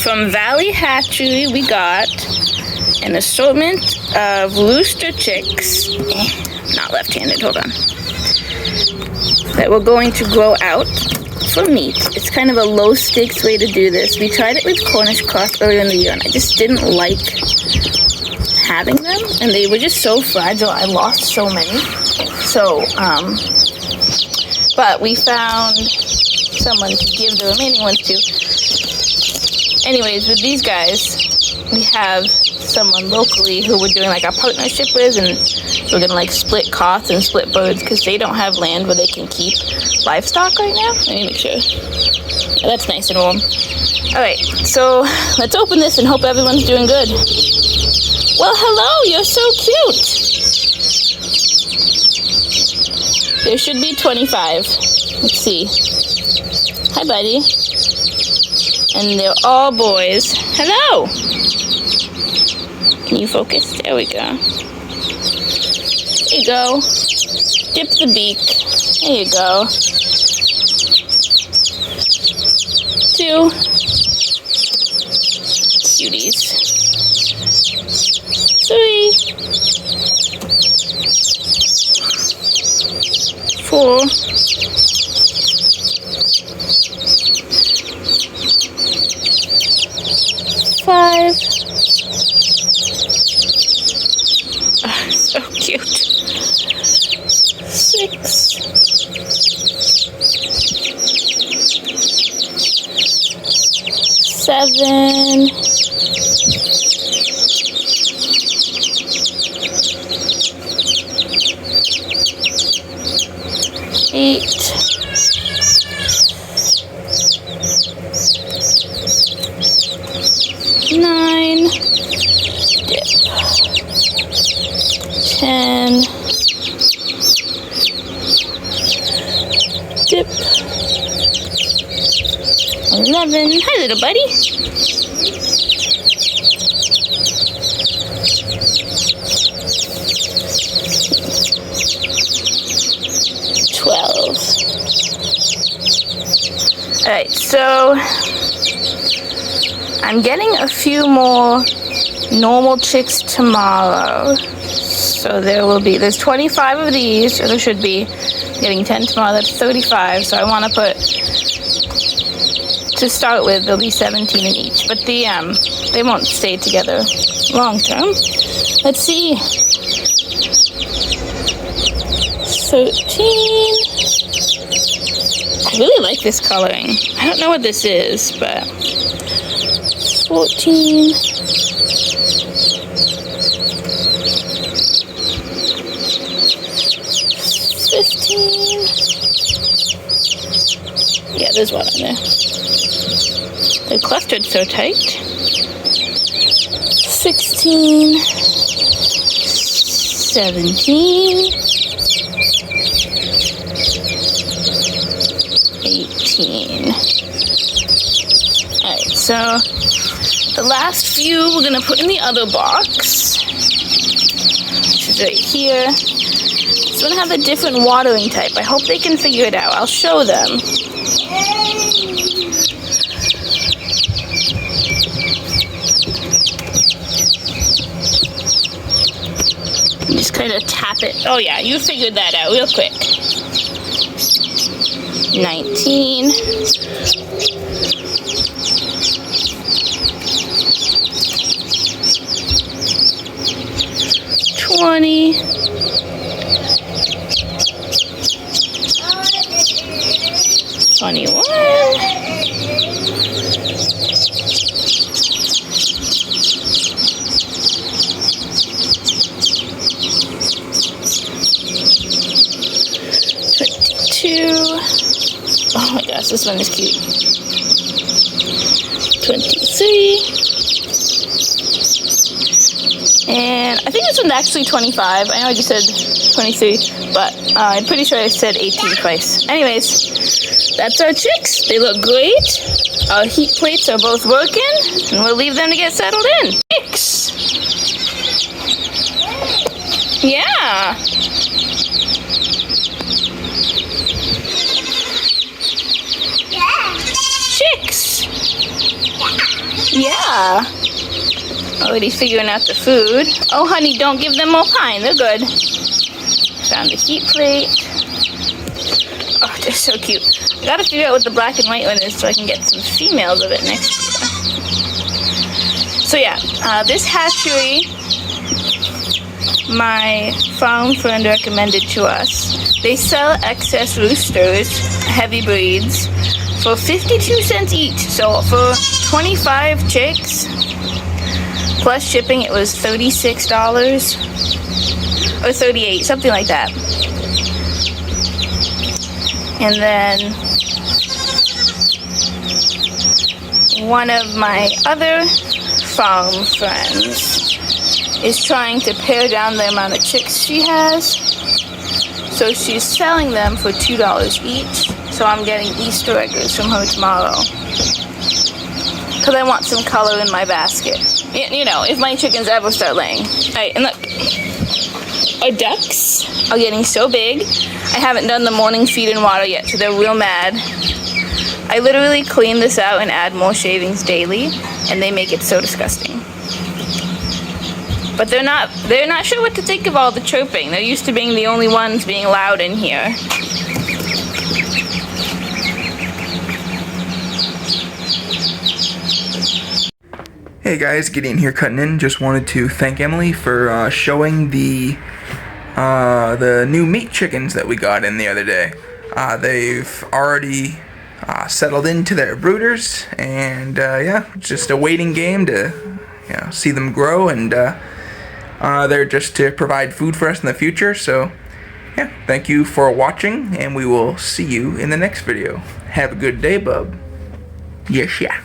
from Valley Hatchery, we got an assortment of rooster chicks. Not left-handed, hold on. That we're going to grow out for meat. It's kind of a low-stakes way to do this. We tried it with Cornish cross earlier in the year, and I just didn't like having them, and they were just so fragile. I lost so many. So, but we found someone to give the remaining ones to. Anyways, with these guys, we have someone locally who we're doing like a partnership with, and we're gonna like split costs and split birds because they don't have land where they can keep livestock right now. Let me make sure. Yeah, that's nice and warm. Alright, so let's open this and hope everyone's doing good. Well, hello, you're so cute. There should be 25. Let's see. Hi, buddy. And they're all boys. Hello! Can you focus? There we go. There you go. Dip the beak. There you go. 2. Cuties. 3. 4. 5. Oh, so cute. 6. 7. 8. 9. Dip. 10. Dip. 11. Hi, little buddy. 12. Alright, so I'm getting a few more normal chicks tomorrow. So there's 25 of these, or there should be. Getting 10 tomorrow, that's 35. So I want to put, to start with, there'll be 17 in each. But they won't stay together long term. Let's see. 13. I really like this coloring. I don't know what this is, but 14. 15. Yeah, there's one on there. They're clustered so tight. 16. 17. 18. Alright, so the last few we're going to put in the other box, which is right here. It's going to have a different watering type. I hope they can figure it out. I'll show them. Just kind of tap it. Oh yeah, you figured that out real quick. 19. 20. 21. 22. Oh my gosh, this one is cute. 23. And I think this one's actually 25. I know I just said 23, but I'm pretty sure I said 18 twice. Anyways, that's our chicks. They look great. Our heat plates are both working, and we'll leave them to get settled in. Chicks! Yeah! Chicks! Voila! Already figuring out the food. Oh, honey, don't give them more pine. They're good. Found the heat plate. Oh, they're so cute. I gotta figure out what the black and white one is so I can get some females of it next year. So yeah, this hatchery, my farm friend recommended to us. They sell excess roosters, heavy breeds, for 52 cents each. So for 25 chicks, plus shipping, it was $36 or $38, something like that. And then one of my other farm friends is trying to pare down the amount of chicks she has. So she's selling them for $2 each. So I'm getting Easter eggs from her tomorrow. Because I want some color in my basket. You know, if my chickens ever start laying. Alright, and look. Our ducks are getting so big. I haven't done the morning feed and water yet, so they're real mad. I literally clean this out and add more shavings daily, and they make it so disgusting. But they're not sure what to think of all the chirping. They're used to being the only ones being loud in here. Hey guys, Gideon here cutting in. Just wanted to thank Emily for showing the new meat chickens that we got in the other day. They've already settled into their brooders, and yeah, just a waiting game to see them grow, and they're just to provide food for us in the future. So yeah, thank you for watching, and we will see you in the next video. Have a good day, bub. Yes, yeah.